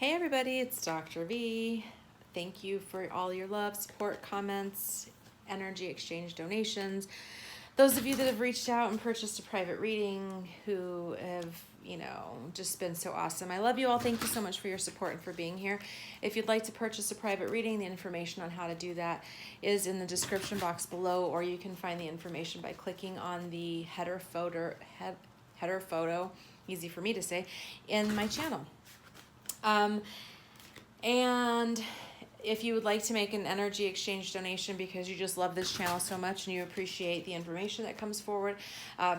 Hey everybody, it's Dr. V. Thank you for all your love, support, comments, energy exchange, donations. Those of you that have reached out and purchased a private reading, who have, just been so awesome. I love you all. Thank you so much for your support and for being here. If you'd like to purchase a private reading, the information on how to do that is in the description box below, or you can find the information by clicking on the header photo, easy for me to say, in my channel. And if you would like to make an energy exchange donation because you just love this channel so much and you appreciate the information that comes forward,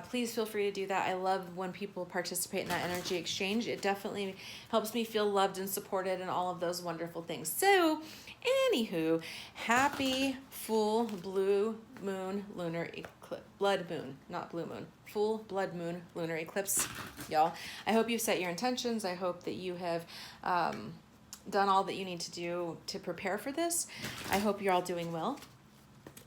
please feel free to do that. I love when people participate in that energy exchange. It definitely helps me feel loved and supported and all of those wonderful things. So, anywho, happy full blue moon lunar eclipse, blood moon, not blue moon, full blood moon lunar eclipse, y'all. I hope you've set your intentions. I hope that you have done all that you need to do to prepare for this. I hope you're all doing well.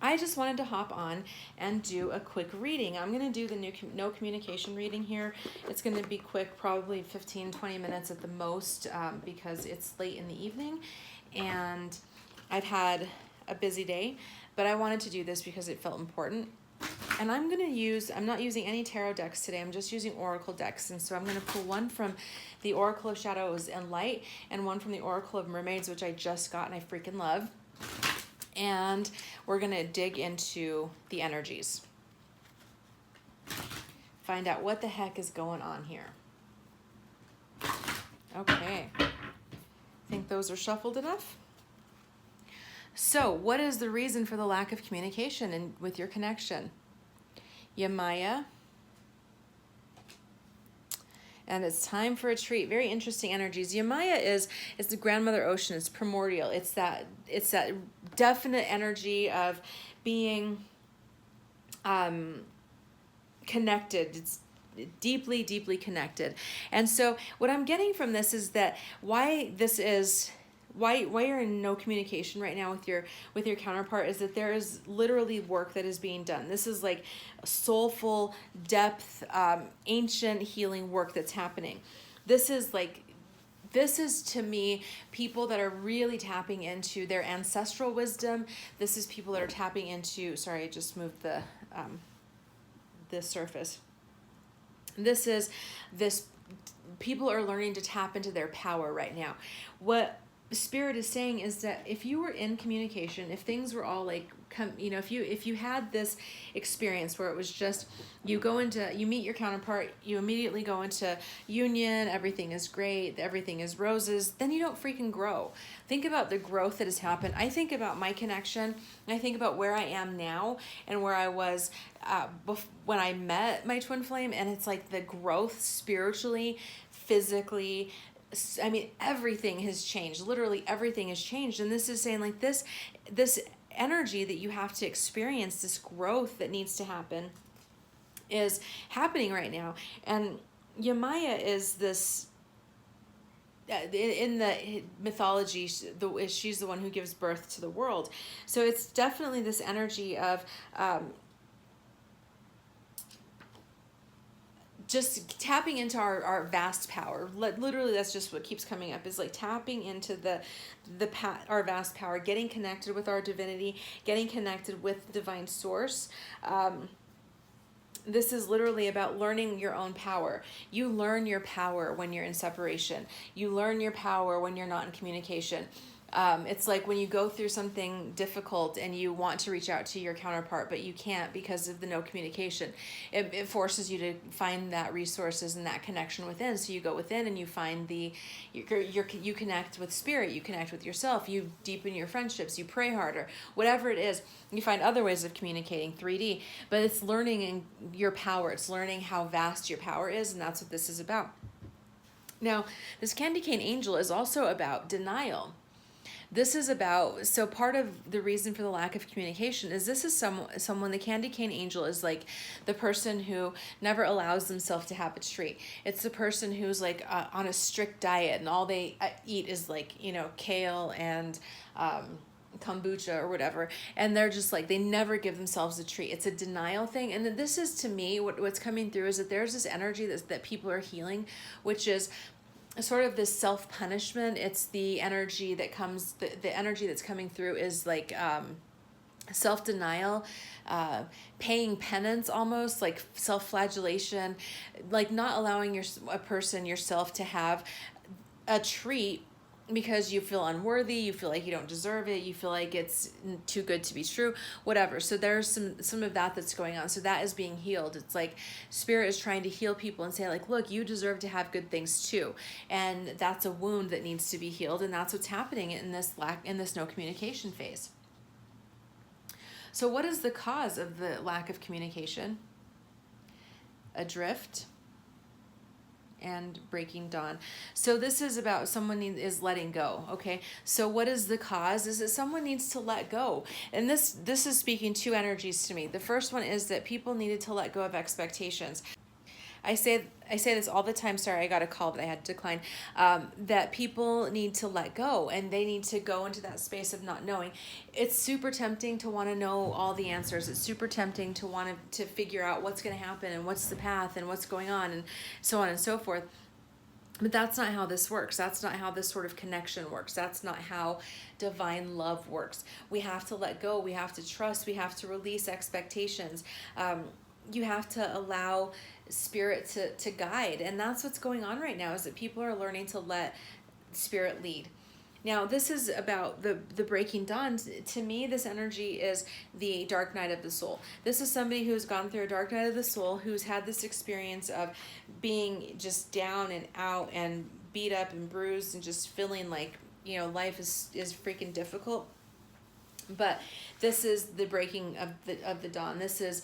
I just wanted to hop on and do a quick reading. I'm going to do the no communication reading here. It's going to be quick, probably 15-20 minutes at the most, because it's late in the evening and I've had a busy day, but I wanted to do this because it felt important. And I'm not using any tarot decks today. I'm just using oracle decks. And so I'm going to pull one from the Oracle of Shadows and Light and one from the Oracle of Mermaids, which I just got and I freaking love. And we're going to dig into the energies. Find out what the heck is going on here. Okay. Think those are shuffled enough? So, what is the reason for the lack of communication with your connection? Yamaya. And it's time for a treat. Very interesting energies. Yamaya is the grandmother ocean. It's primordial. It's that definite energy of being connected. It's deeply, deeply connected. And so what I'm getting from this is that why you're in no communication right now with your counterpart is that there is literally work that is being done. This is like soulful depth, ancient healing work that's happening. This is to me people that are really tapping into their ancestral wisdom. This is people that are tapping into, sorry, I just moved the surface. This people are learning to tap into their power right now. What Spirit is saying is that if you were in communication, if things were all like, if you had this experience where it was just, you meet your counterpart, you immediately go into union, everything is great, everything is roses, then you don't freaking grow. Think about the growth that has happened. I think about my connection, and I think about where I am now and where I was when I met my twin flame, and it's like the growth spiritually, physically, I mean, everything has changed. Literally everything has changed. And this is saying like this energy that you have to experience, this growth that needs to happen is happening right now. And Yamaya is this, in the mythology, she's the one who gives birth to the world. So it's definitely this energy of, just tapping into our vast power. Literally, that's just what keeps coming up, is like tapping into our vast power, getting connected with our divinity, getting connected with divine source. This is literally about learning your own power. You learn your power when you're in separation. You learn your power when you're not in communication. It's like when you go through something difficult and you want to reach out to your counterpart, but you can't because of the no communication. It forces you to find that resources and that connection within. So you go within and you find you connect with spirit, you connect with yourself, you deepen your friendships, you pray harder, whatever it is. You find other ways of communicating, 3D, but it's learning your power. It's learning how vast your power is, and that's what this is about. Now, this candy cane angel is also about denial. This is about, so part of the reason for the lack of communication is this is someone, the candy cane angel is like the person who never allows themselves to have a treat. It's the person who's like on a strict diet and all they eat is like, kale and kombucha or whatever. And they're just like, they never give themselves a treat. It's a denial thing. And this is, to me, what's coming through is that there's this energy that people are healing, which is sort of this self-punishment. It's the energy that comes, the energy that's coming through is like self-denial, paying penance, almost like self-flagellation, like not allowing yourself to have a treat because you feel unworthy, you feel like you don't deserve it, you feel like it's too good to be true, whatever. So there's some of that that's going on. So that is being healed. It's like spirit is trying to heal people and say like, look, you deserve to have good things too. And that's a wound that needs to be healed. And that's what's happening in this no communication phase. So what is the cause of the lack of communication? Adrift and breaking dawn. So this is about someone is letting go. Okay. So what is the cause? Is that someone needs to let go. And this is speaking two energies to me. The first one is that people needed to let go of expectations. I say this all the time. Sorry, I got a call that I had to decline. That people need to let go, and they need to go into that space of not knowing. It's super tempting to want to know all the answers. It's super tempting to want to figure out what's going to happen and what's the path and what's going on and so on and so forth. But that's not how this works. That's not how this sort of connection works. That's not how divine love works. We have to let go. We have to trust. We have to release expectations. You have to allow spirit to guide. And that's what's going on right now, is that people are learning to let spirit lead. Now, this is about the breaking dawn. To me, this energy is the dark night of the soul. This is somebody who's gone through a dark night of the soul, who's had this experience of being just down and out and beat up and bruised and just feeling like, life is freaking difficult. But this is the breaking of the dawn. This is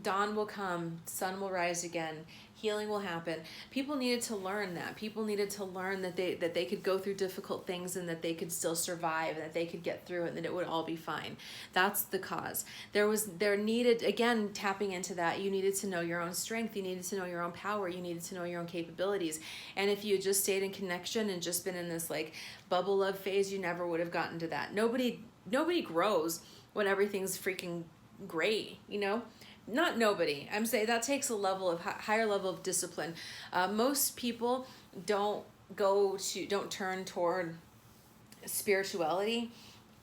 dawn will come, sun will rise again, healing will happen. People needed to learn that. People needed to learn that they could go through difficult things and that they could still survive and that they could get through it and that it would all be fine. That's the cause. There needed, again, tapping into that, you needed to know your own strength, you needed to know your own power, you needed to know your own capabilities. And if you just stayed in connection and just been in this like bubble love phase, you never would have gotten to that. Nobody grows when everything's freaking great, Not nobody. I'm saying that takes a level of higher level of discipline. Most people don't turn toward spirituality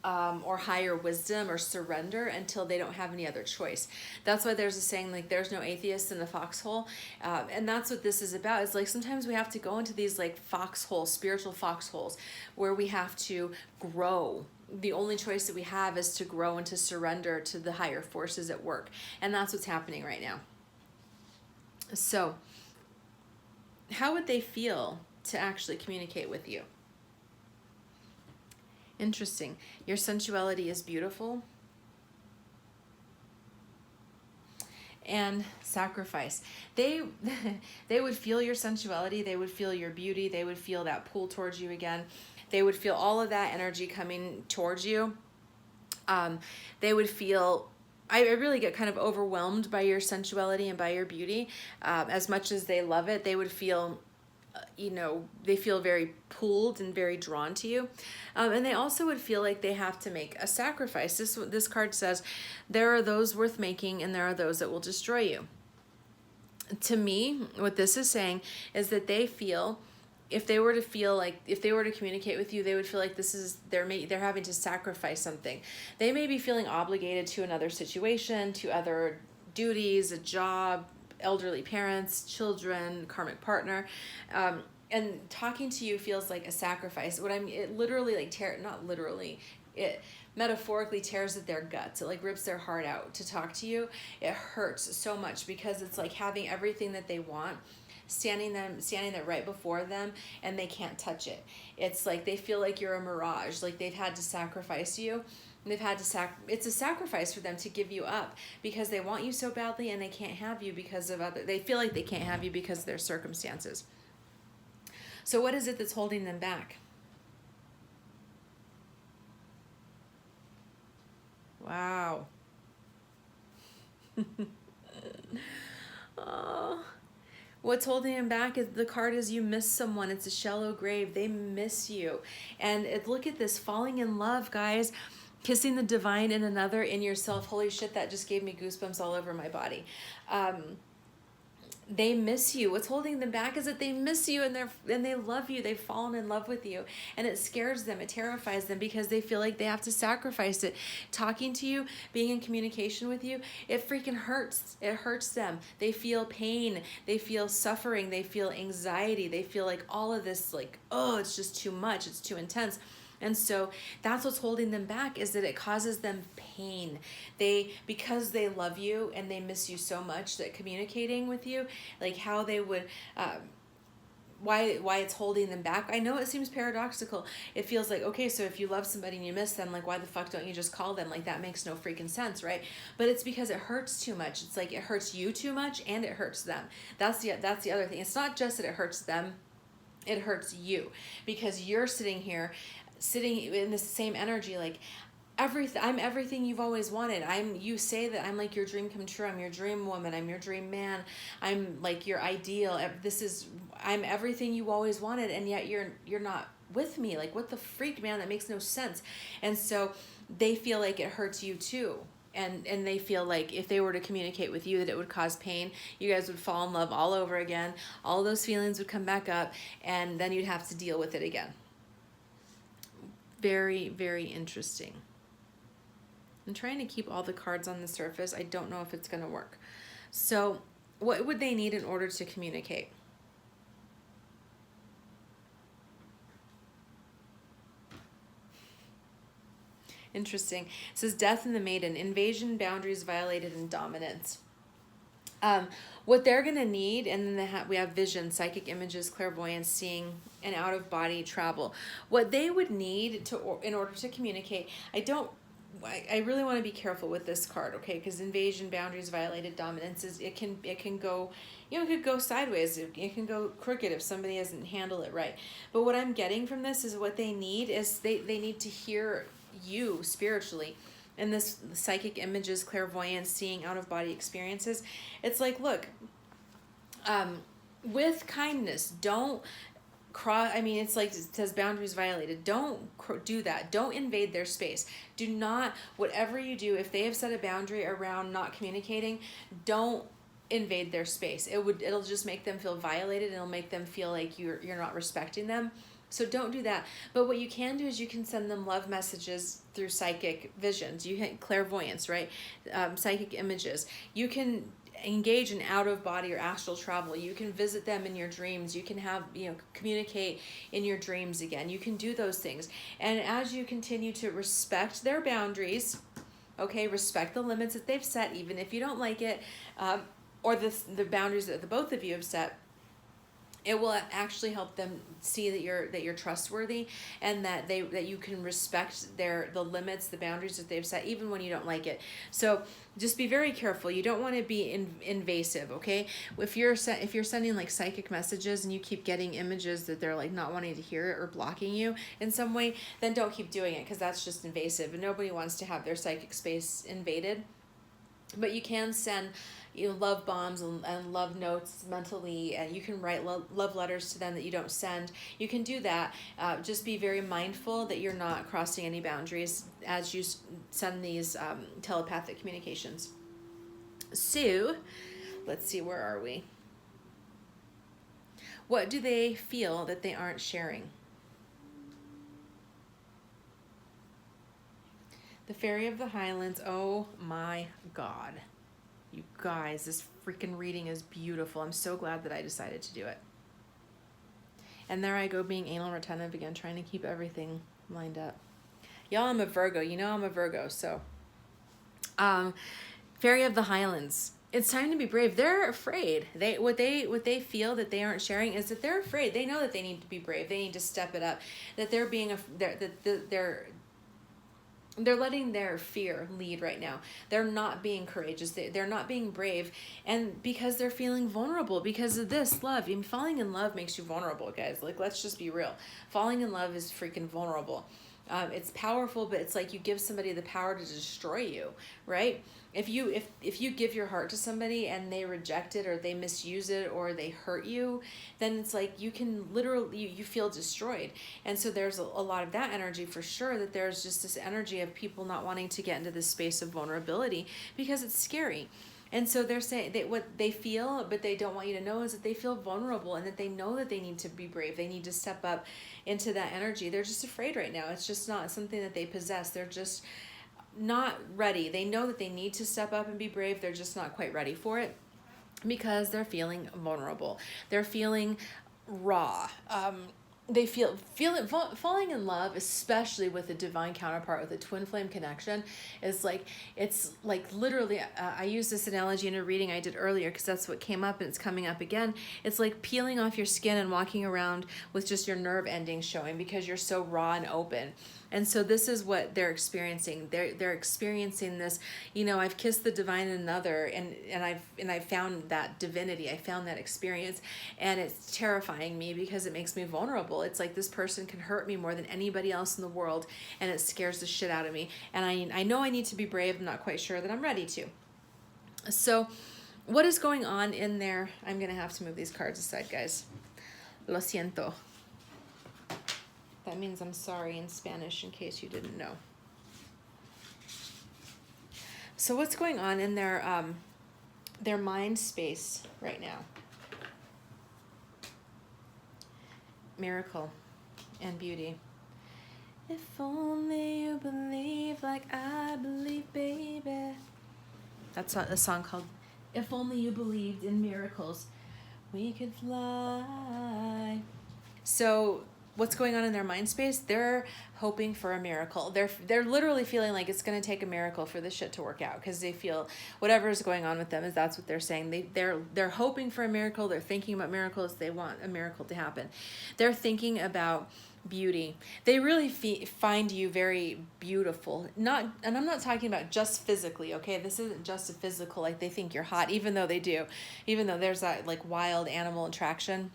or higher wisdom or surrender until they don't have any other choice. That's why there's a saying like there's no atheist in the foxhole. And that's what this is about. It's like sometimes we have to go into these like foxholes, spiritual foxholes, where we have to grow. The only choice that we have is to grow and to surrender to the higher forces at work. And that's what's happening right now. So how would they feel to actually communicate with you? Interesting. Your sensuality is beautiful. And sacrifice. They would feel your sensuality. They would feel your beauty. They would feel that pull towards you again. They would feel all of that energy coming towards you. They would feel, I really get kind of overwhelmed by your sensuality and by your beauty. As much as they love it, they would feel, they feel very pulled and very drawn to you. And they also would feel like they have to make a sacrifice. This card says, there are those worth making and there are those that will destroy you. To me, what this is saying is that they feel, if they were to communicate with you, they would feel like they're having to sacrifice something. They may be feeling obligated to another situation, to other duties, a job, elderly parents, children, karmic partner, and talking to you feels like a sacrifice. It literally it metaphorically tears at their guts. It like rips their heart out to talk to you. It hurts so much because it's like having everything that they want standing there right before them and they can't touch it. It's like they feel like you're a mirage, like they've had to sacrifice you. It's a sacrifice for them to give you up because they want you so badly and they can't have you because of they feel like they can't have you because of their circumstances. So what is it that's holding them back? Wow. Oh. What's holding them back is the card is you miss someone. It's a shallow grave. They miss you. And look at this, falling in love, guys. Kissing the divine in another, in yourself. Holy shit, that just gave me goosebumps all over my body. they miss you. What's holding them back is that they miss you, and they love you. They've fallen in love with you, and it scares them. It terrifies them because they feel like they have to sacrifice it. Talking to you, being in communication with you, it freaking hurts. It hurts them. They feel pain. They feel suffering. They feel anxiety. They feel like all of this, like, oh, it's just too much. It's too intense. And so that's what's holding them back, is that it causes them pain. Because they love you and they miss you so much, that communicating with you, like how they would, why it's holding them back. I know it seems paradoxical. It feels like, okay, so if you love somebody and you miss them, like, why the fuck don't you just call them? Like, that makes no freaking sense, right? But it's because it hurts too much. It's like it hurts you too much and it hurts them. That's the other thing. It's not just that it hurts them, it hurts you, because you're sitting in the same energy, like, I'm everything you've always wanted. You say that I'm like your dream come true. I'm your dream woman. I'm your dream man. I'm like your ideal. I'm everything you always wanted, and yet you're not with me. Like, what the freak, man? That makes no sense. And so they feel like it hurts you too. And they feel like if they were to communicate with you, that it would cause pain. You guys would fall in love all over again. All those feelings would come back up, and then you'd have to deal with it again. Very, very interesting. I'm trying to keep all the cards on the surface. I don't know if it's going to work. So what would they need in order to communicate? Interesting. It says death in the maiden, invasion, boundaries violated, and dominance. What they're going to need, and then we have vision, psychic images, clairvoyance, seeing, and out-of-body travel. What they would need in order to communicate, I really want to be careful with this card, okay? Because invasion, boundaries violated, dominance, it can go, it could go sideways. It can go crooked if somebody doesn't handle it right. But what I'm getting from this is what they need is they need to hear you spiritually. And this psychic images, clairvoyance, seeing, out-of-body experiences, it's like, look, with kindness, don't cross. I mean, it's like it says boundaries violated. Don't do that. Don't invade their space. Do not, whatever you do, if they have set a boundary around not communicating, don't invade their space. It'll just make them feel violated, and it'll make them feel like you're not respecting them. So don't do that. But what you can do is you can send them love messages through psychic visions. You can clairvoyance, right? Psychic images. You can engage in out-of-body or astral travel. You can visit them in your dreams. You can communicate in your dreams again. You can do those things. And as you continue to respect their boundaries, okay, respect the limits that they've set, even if you don't like it, or the boundaries that the both of you have set, it will actually help them see that you're trustworthy, and that you can respect the limits, the boundaries that they've set, even when you don't like it. So just be very careful. You don't want to be invasive, okay? If you're sending like psychic messages and you keep getting images that they're like not wanting to hear it or blocking you in some way, then don't keep doing it, because that's just invasive, and nobody wants to have their psychic space invaded. But you can send love bombs and love notes mentally, and you can write love letters to them that you don't send. You can do that. Just be very mindful that you're not crossing any boundaries as you send these telepathic communications. So let's see, where are we? What do they feel that they aren't sharing? The Fairy of the Highlands. Oh my God. You guys, this freaking reading is beautiful. I'm so glad that I decided to do it. And there I go, being anal retentive again, trying to keep everything lined up. Y'all, I'm a Virgo. You know I'm a Virgo. So, Fairy of the Highlands. It's time to be brave. They're afraid. What they feel that they aren't sharing is that they're afraid. They know that they need to be brave. They need to step it up. That they're letting their fear lead right now. They're not being courageous. They're not being brave. And because they're feeling vulnerable because of this love. I mean, falling in love makes you vulnerable, guys. Like, let's just be real. Falling in love is freaking vulnerable. It's powerful, but it's like you give somebody the power to destroy you, right? If you give your heart to somebody and they reject it, or they misuse it, or they hurt you, then it's like you can literally, you feel destroyed. And so there's a lot of that energy for sure, that there's just this energy of people not wanting to get into this space of vulnerability because it's scary. And so they're saying that what they feel, but they don't want you to know, is that they feel vulnerable and that they know that they need to be brave. They need to step up into that energy. They're just afraid right now. It's just not something that they possess. They're just not ready. They know that they need to step up and be brave. They're just not quite ready for it because they're feeling vulnerable. They're feeling raw. They feel it, falling in love, especially with a divine counterpart, with a twin flame connection, is like, it's like literally, I used this analogy in a reading I did earlier because that's what came up and it's coming up again. It's like peeling off your skin and walking around with just your nerve endings showing because you're so raw and open. And so this is what they're experiencing. They're experiencing this, I've kissed the divine in another, and I've found that divinity. I found that experience, and it's terrifying me because it makes me vulnerable. It's like this person can hurt me more than anybody else in the world, and it scares the shit out of me. And I know I need to be brave. I'm not quite sure that I'm ready to. So what is going on in there? I'm going to have to move these cards aside, guys. Lo siento. That means I'm sorry in Spanish, in case you didn't know. So what's going on in their mind space right now? Miracle and beauty. If only you believe like I believe, baby. That's a song called If Only You Believed in Miracles, We Could Fly. So what's going on in their mind space? They're hoping for a miracle. They're literally feeling like it's going to take a miracle for this shit to work out, because they feel whatever is going on with them is that's what they're saying. They're hoping for a miracle. They're thinking about miracles. They want a miracle to happen. They're thinking about beauty. They really find you very beautiful. And I'm not talking about just physically, okay? This isn't just a physical, like they think you're hot, even though they do, even though there's that like wild animal attraction.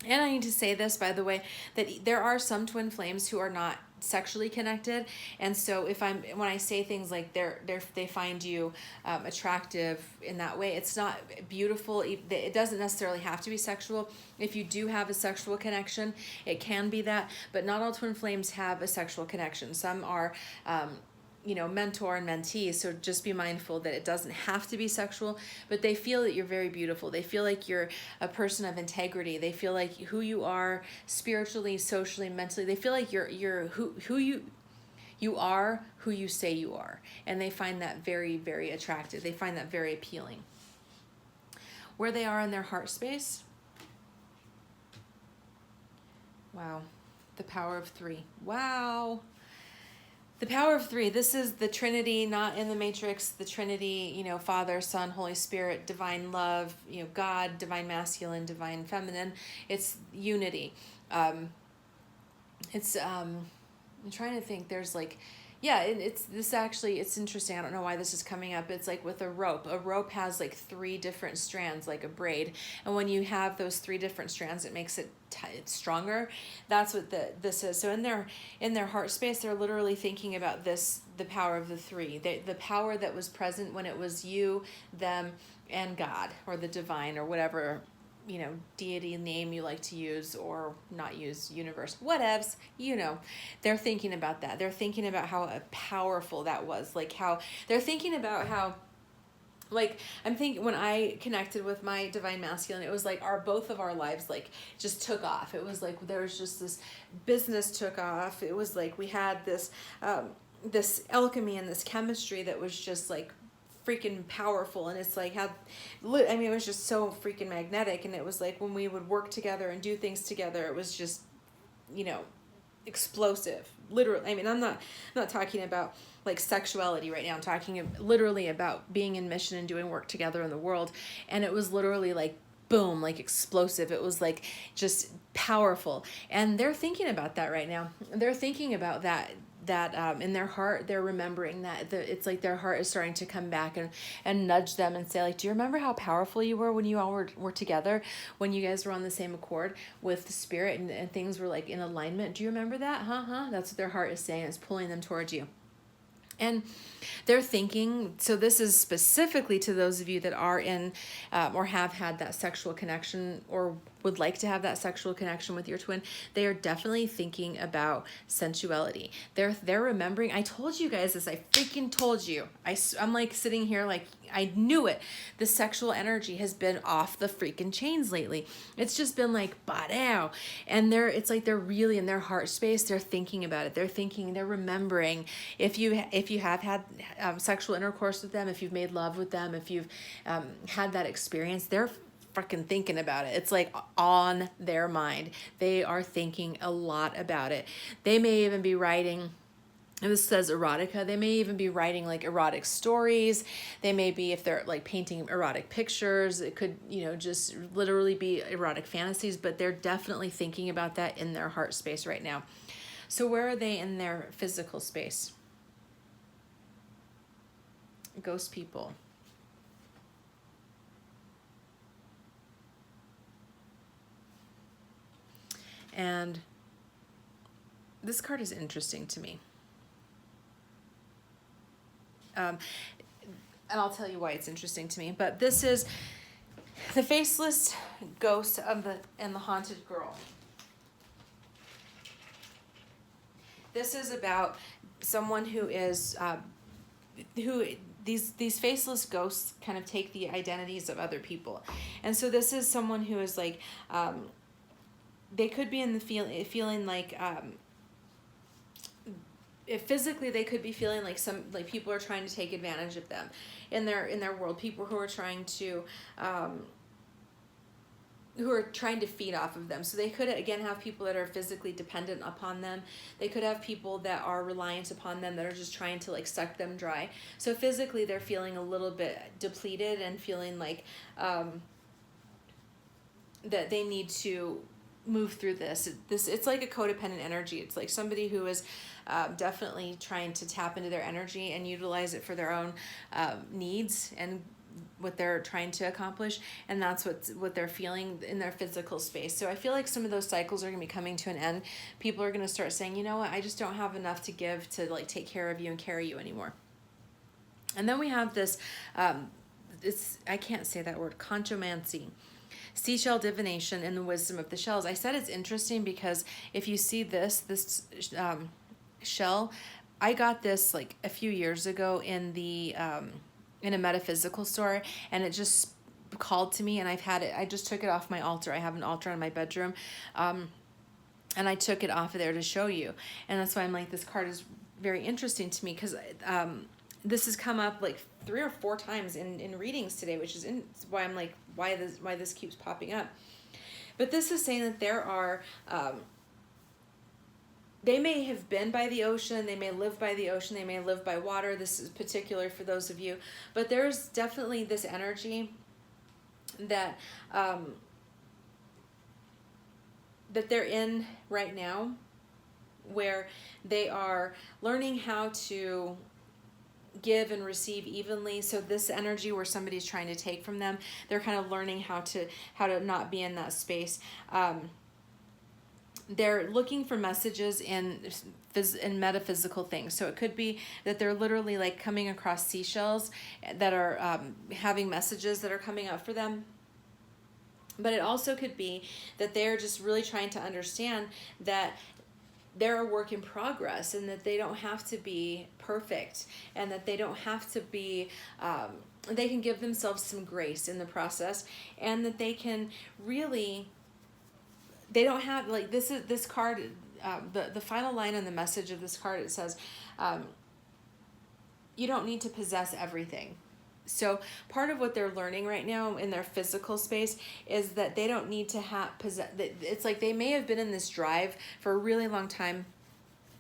And I need to say this, by the way, that there are some twin flames who are not sexually connected, and so when I say things like they find you attractive in that way, it's not beautiful. It doesn't necessarily have to be sexual. If you do have a sexual connection, it can be that, but not all twin flames have a sexual connection. Some are mentor and mentee, so just be mindful that it doesn't have to be sexual, but they feel that you're very beautiful. They feel like you're a person of integrity. They feel like who you are spiritually, socially, mentally. They feel like you're who you are, who you say you are, and they find that very, very attractive. They find that very appealing. Where they are in their heart space. Wow. The power of 3. Wow. The power of 3, this is the Trinity, not in the Matrix, the Trinity, Father, Son, Holy Spirit, divine love, God, divine masculine, divine feminine. It's unity. I'm trying to think, there's like, it's interesting. I don't know why this is coming up. It's like with a rope has like 3 different strands, like a braid. And when you have those 3 different strands, it makes it stronger. That's what this is. So in their heart space, they're literally thinking about this, the power of the 3, the power that was present when it was you, them, and God, or the divine, or whatever deity name you like to use or not use, universe, whatevs, they're thinking about that. They're thinking about how powerful that was, like how they're thinking about how, like, I'm thinking when I connected with my divine masculine, it was like both of our lives like just took off. It was like there was just this business took off. It was like we had this this alchemy and this chemistry that was just like freaking powerful, and it's like it was just so freaking magnetic. And it was like when we would work together and do things together, it was just explosive, literally. I'm not talking about like sexuality right now. I'm talking literally about being in mission and doing work together in the world. And it was literally like boom, like explosive. It was like just powerful. And they're thinking about that right now. They're thinking about that in their heart. They're remembering that it's like their heart is starting to come back and nudge them and say, like, do you remember how powerful you were when you all were together, when you guys were on the same accord with the spirit and things were like in alignment? Do you remember that? That's what their heart is saying. It's pulling them towards you. And they're thinking, so this is specifically to those of you that are in or have had that sexual connection or would like to have that sexual connection with your twin, they are definitely thinking about sensuality. They're remembering. I told you guys this. I freaking told you. I'm like sitting here like I knew it. The sexual energy has been off the freaking chains lately. It's just been like ba-dow. And it's like they're really in their heart space. They're thinking about it. They're remembering. If you have had sexual intercourse with them, if you've made love with them, if you've had that experience, they're freaking thinking about it. It's like on their mind. They are thinking a lot about it. They may even be writing, and this says erotica, they may even be writing like erotic stories. They may be, if they're like painting erotic pictures, it could, just literally be erotic fantasies, but they're definitely thinking about that in their heart space right now. So where are they in their physical space? Ghost people. And this card is interesting to me. And I'll tell you why it's interesting to me. But this is the faceless ghost and the haunted girl. This is about someone who is these faceless ghosts kind of take the identities of other people, and so this is someone who is like. They could be in the feeling like if physically they could be feeling like people are trying to take advantage of them in their world. People who are trying to feed off of them. So they could again have people that are physically dependent upon them. They could have people that are reliant upon them that are just trying to like suck them dry. So physically they're feeling a little bit depleted and feeling like that they need to move through this. It's like a codependent energy. It's like somebody who is definitely trying to tap into their energy and utilize it for their own needs and what they're trying to accomplish, and that's what they're feeling in their physical space. So I feel like some of those cycles are going to be coming to an end. People are going to start saying, you know what, I just don't have enough to give to like take care of you and carry you anymore. And then we have this I can't say that word, conchomancy. Seashell divination and the wisdom of the shells. I said it's interesting because if you see this shell, I got this like a few years ago in a metaphysical store, and it just called to me, and I've had it. I just took it off my altar. I have an altar in my bedroom, and I took it off of there to show you. And that's why I'm like, this card is very interesting to me because this has come up like 3 or 4 times in readings today, which is why I'm like, why this keeps popping up. But this is saying that there are, they may have been by the ocean, they may live by the ocean, they may live by water. This is particular for those of you, but there's definitely this energy that that they're in right now, where they are learning how to give and receive evenly. So this energy where somebody's trying to take from them, they're kind of learning how to not be in that space. They're looking for messages in metaphysical things. So it could be that they're literally like coming across seashells that are having messages that are coming up for them. But it also could be that they're just really trying to understand that they're a work in progress, and that they don't have to be perfect, and that they don't have to be, they can give themselves some grace in the process, and that they can really, they don't have, like this card, the final line on the message of this card, it says, you don't need to possess everything. So part of what they're learning right now in their physical space is that they don't need to possess. It's like they may have been in this drive for a really long time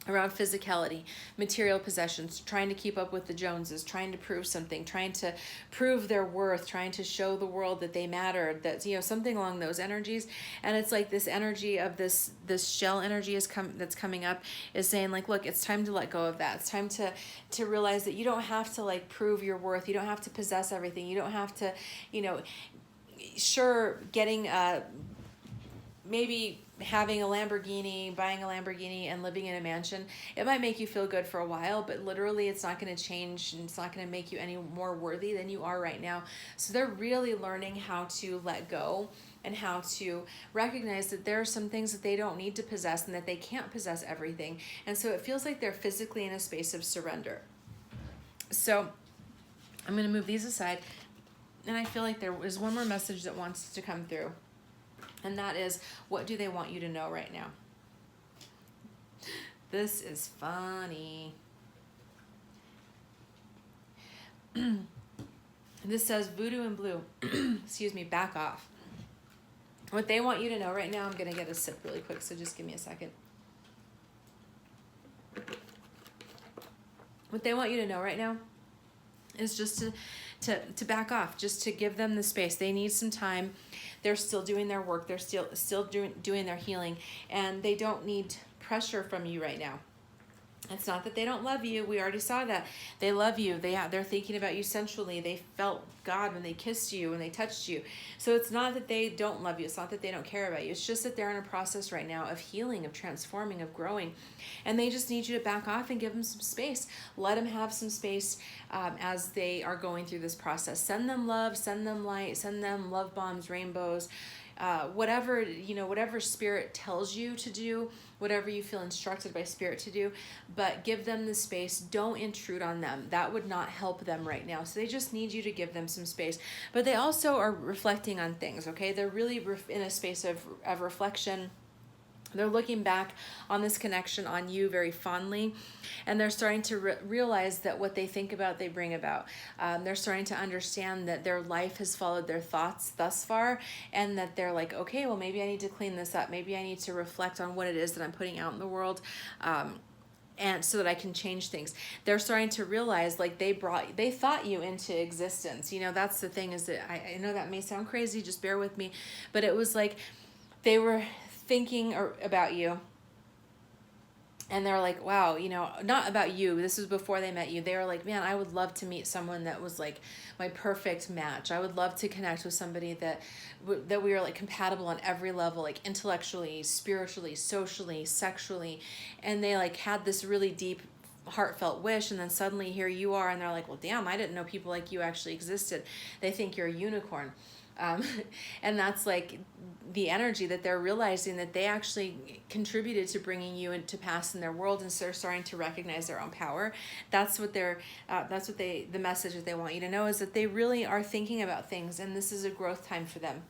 around physicality, material possessions, trying to keep up with the Joneses, trying to prove something, trying to prove their worth, trying to show the world that they matter, that, something along those energies. And it's like this energy of this shell energy that's coming up is saying like, look, it's time to let go of that. It's time to realize that you don't have to like prove your worth. You don't have to possess everything. You don't have to, sure, getting maybe having a Lamborghini, buying a Lamborghini and living in a mansion, it might make you feel good for a while, but literally it's not going to change, and it's not going to make you any more worthy than you are right now. So they're really learning how to let go and how to recognize that there are some things that they don't need to possess and that they can't possess everything. And so it feels like they're physically in a space of surrender. So I'm going to move these aside, and I feel like there is one more message that wants to come through. And that is, what do they want you to know right now? This is funny. This says voodoo and blue. Excuse me, back off. What they want you to know right now, I'm going to get a sip really quick, so just give me a second. What they want you to know right now is just to back off, just to give them the space. They need some time. They're still doing their work. They're still doing their healing, and they don't need pressure from you right now. It's not that they don't love you. We already saw that. They love you. They're thinking about you sensually. They felt God when they kissed you, when they touched you. So it's not that they don't love you. It's not that they don't care about you. It's just that they're in a process right now of healing, of transforming, of growing. And they just need you to back off and give them some space. Let them have some space as they are going through this process. Send them love, send them light, send them love bombs, rainbows, whatever, whatever spirit tells you to do, whatever you feel instructed by spirit to do, but give them the space. Don't intrude on them. That would not help them right now. So they just need you to give them some space. But they also are reflecting on things, okay? They're really in a space of reflection. They're looking back on this connection on you very fondly, and they're starting to realize that what they think about, they bring about. They're starting to understand that their life has followed their thoughts thus far, and that they're like, okay, well, maybe I need to clean this up. Maybe I need to reflect on what it is that I'm putting out in the world. And so that I can change things. They're starting to realize, like, they thought you into existence. That's the thing, is that I know that may sound crazy, just bear with me, but it was like they were thinking about you, and they're like, wow, not about you. This was before they met you. They were like, man, I would love to meet someone that was like my perfect match. I would love to connect with somebody that we were like compatible on every level, like intellectually, spiritually, socially, sexually. And they like had this really deep heartfelt wish, and then suddenly here you are, and they're like, well, damn, I didn't know people like you actually existed. They think you're a unicorn. And that's like the energy that they're realizing, that they actually contributed to bringing you into pass in their world, and so they're starting to recognize their own power. That's what the message that they want you to know, is that they really are thinking about things, and this is a growth time for them.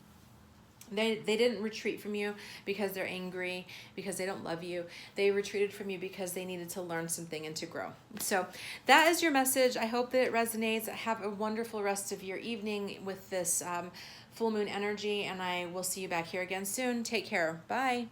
They didn't retreat from you because they're angry, because they don't love you. They retreated from you because they needed to learn something and to grow. So that is your message. I hope that it resonates. Have a wonderful rest of your evening with this full moon energy, and I will see you back here again soon. Take care. Bye.